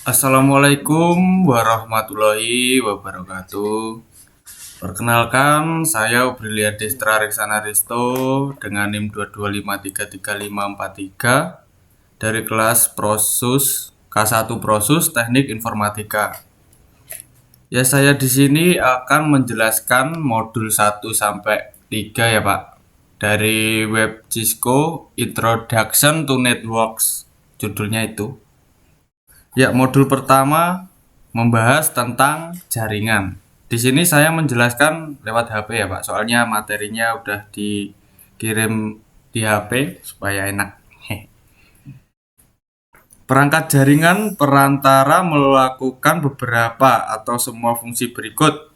Assalamualaikum warahmatullahi wabarakatuh. Perkenalkan, saya Obrilia Destra Reksana Risto dengan NIM 225335543 dari kelas Prosus K1 Prosus Teknik Informatika. Ya, saya di sini akan menjelaskan modul 1 sampai 3 ya, Pak. Dari web Cisco Introduction to Networks. Judulnya itu. Ya, modul pertama membahas tentang jaringan. Di sini saya menjelaskan lewat HP ya, Pak. Soalnya materinya udah dikirim di HP supaya enak. Perangkat jaringan perantara melakukan beberapa atau semua fungsi berikut: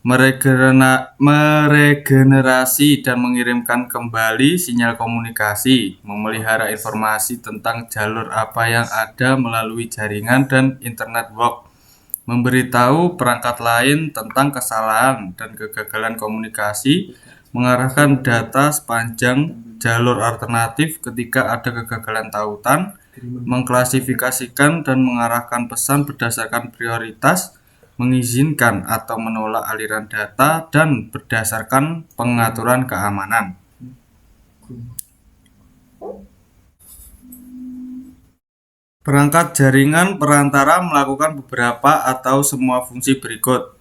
meregenerasi dan mengirimkan kembali sinyal komunikasi, memelihara informasi tentang jalur apa yang ada melalui jaringan dan internet work, memberitahu perangkat lain tentang kesalahan dan kegagalan komunikasi, mengarahkan data sepanjang jalur alternatif ketika ada kegagalan tautan, mengklasifikasikan dan mengarahkan pesan berdasarkan prioritas, mengizinkan atau menolak aliran data, dan berdasarkan pengaturan keamanan. Perangkat jaringan perantara melakukan beberapa atau semua fungsi berikut.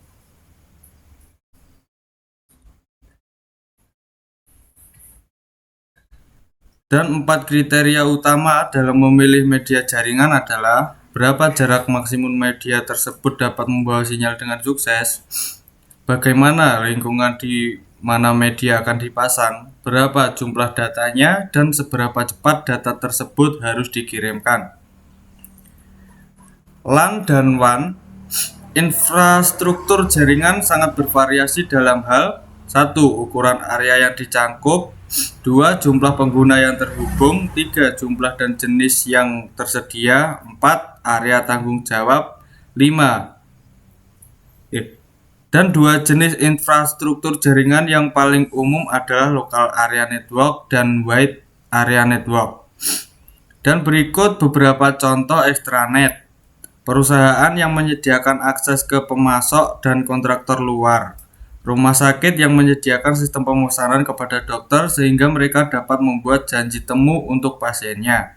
Dan 4 kriteria utama dalam memilih media jaringan adalah: berapa jarak maksimum media tersebut dapat membawa sinyal dengan sukses, bagaimana lingkungan di mana media akan dipasang, berapa jumlah datanya, dan seberapa cepat data tersebut harus dikirimkan. LAN dan WAN. Infrastruktur jaringan sangat bervariasi dalam hal: 1. Ukuran area yang dicangkup, 2. Jumlah pengguna yang terhubung, 3. Jumlah dan jenis yang tersedia, 4. Area tanggung jawab, 5. Dan 2 jenis infrastruktur jaringan yang paling umum adalah local area network dan wide area network. Dan berikut beberapa contoh extranet. Perusahaan yang menyediakan akses ke pemasok dan kontraktor luar. Rumah sakit yang menyediakan sistem pemesanan kepada dokter sehingga mereka dapat membuat janji temu untuk pasiennya.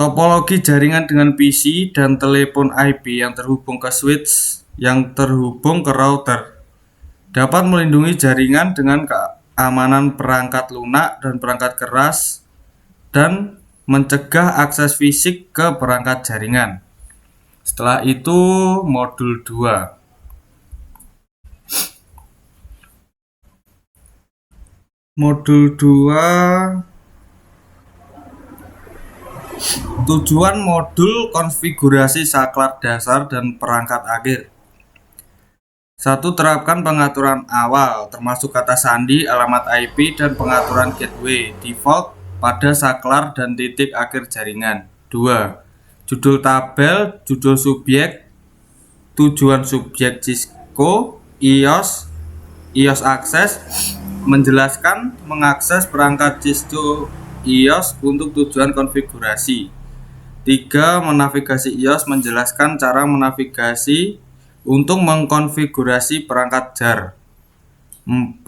Topologi jaringan dengan PC dan telepon IP yang terhubung ke switch yang terhubung ke router dapat melindungi jaringan dengan keamanan perangkat lunak dan perangkat keras dan mencegah akses fisik ke perangkat jaringan. Setelah itu modul 2. Modul 2, tujuan modul konfigurasi saklar dasar dan perangkat akhir. 1. Terapkan pengaturan awal termasuk kata sandi, alamat IP, dan pengaturan gateway default pada saklar dan titik akhir jaringan. 2. Judul tabel, judul subjek, tujuan subjek Cisco, IOS akses, menjelaskan mengakses perangkat Cisco IOS untuk tujuan konfigurasi. 3. Menavigasi IOS, menjelaskan cara menavigasi untuk mengkonfigurasi perangkat jar. 4.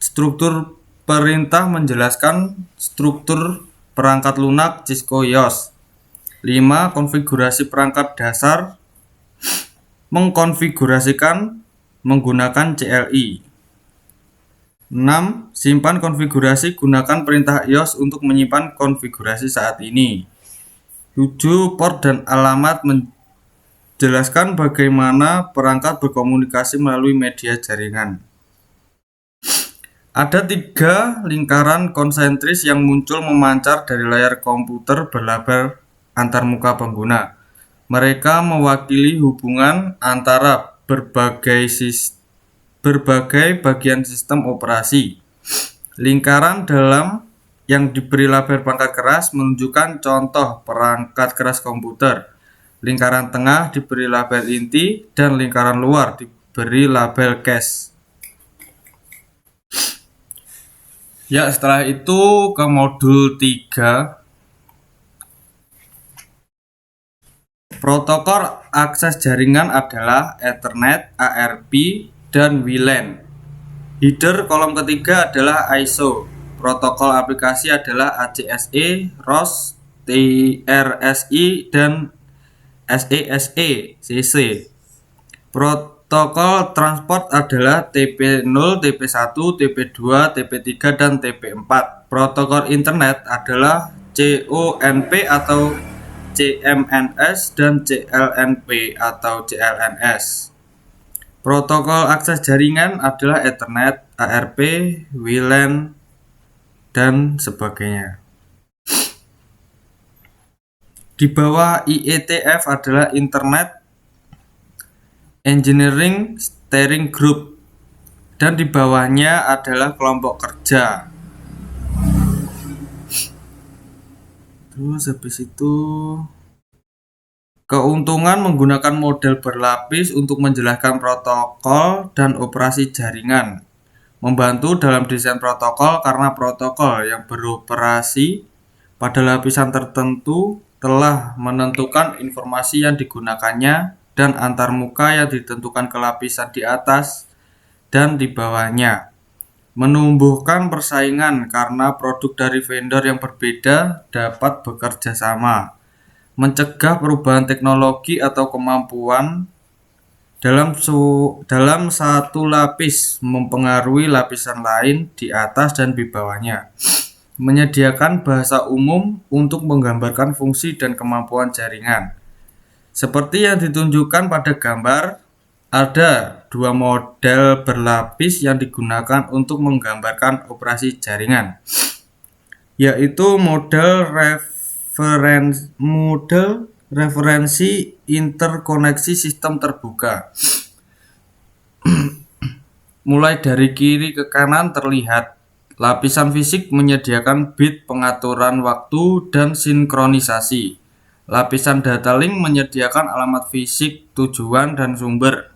Struktur perintah, menjelaskan struktur perangkat lunak Cisco IOS. 5. Konfigurasi perangkat dasar, mengkonfigurasikan menggunakan CLI. 6. Simpan konfigurasi, gunakan perintah IOS untuk menyimpan konfigurasi saat ini. 7. Port dan alamat, menjelaskan bagaimana perangkat berkomunikasi melalui media jaringan. Ada 3 lingkaran konsentris yang muncul memancar dari layar komputer berlabel antarmuka pengguna. Mereka mewakili hubungan antara berbagai bagian sistem operasi. Lingkaran dalam yang diberi label perangkat keras menunjukkan contoh perangkat keras komputer. Lingkaran tengah diberi label inti dan lingkaran luar diberi label cache. Ya, setelah itu ke modul 3. Protokol akses jaringan adalah Ethernet, ARP, dan WLAN. Header kolom ketiga adalah ISO. Protokol aplikasi adalah ACSE, ROS, TRSI, dan SESE, CC. Protokol transport adalah TP0, TP1, TP2, TP3, dan TP4. Protokol internet adalah CONP atau CMNS dan CLNP atau CLNS. Protokol akses jaringan adalah Ethernet, ARP, WLAN, dan sebagainya. Di bawah IETF adalah Internet Engineering Steering Group, dan di bawahnya adalah kelompok kerja. Terus habis itu keuntungan menggunakan model berlapis untuk menjelaskan protokol dan operasi jaringan. Membantu dalam desain protokol karena protokol yang beroperasi pada lapisan tertentu telah menentukan informasi yang digunakannya dan antarmuka yang ditentukan ke lapisan di atas dan di bawahnya. Menumbuhkan persaingan karena produk dari vendor yang berbeda dapat bekerja sama. Mencegah perubahan teknologi atau kemampuan dalam satu lapis mempengaruhi lapisan lain di atas dan di bawahnya. Menyediakan bahasa umum untuk menggambarkan fungsi dan kemampuan jaringan. Seperti yang ditunjukkan pada gambar, ada dua model berlapis yang digunakan untuk menggambarkan operasi jaringan, yaitu model referensi interkoneksi sistem terbuka. Mulai dari kiri ke kanan terlihat, lapisan fisik menyediakan bit pengaturan waktu dan sinkronisasi. Lapisan data link menyediakan alamat fisik, tujuan, dan sumber.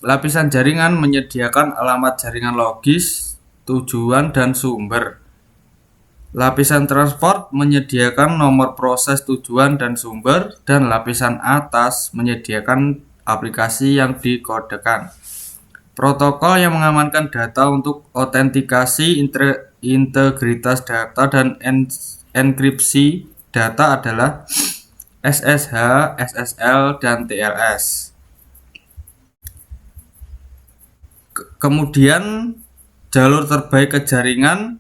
Lapisan jaringan menyediakan alamat jaringan logis, tujuan, dan sumber. Lapisan transport menyediakan nomor proses, tujuan, dan sumber. Dan lapisan atas menyediakan aplikasi yang dikodekan. Protokol yang mengamankan data untuk autentikasi, integritas data, dan enkripsi data adalah SSH, SSL, dan TLS. Kemudian jalur terbaik ke jaringan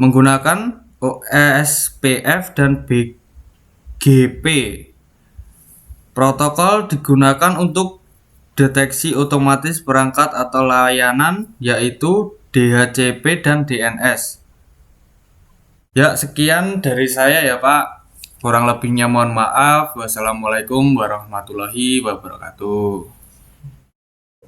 menggunakan OSPF dan BGP. Protokol digunakan untuk deteksi otomatis perangkat atau layanan, yaitu DHCP dan DNS. Ya, sekian dari saya ya Pak. Kurang lebihnya mohon maaf. Wassalamualaikum warahmatullahi wabarakatuh.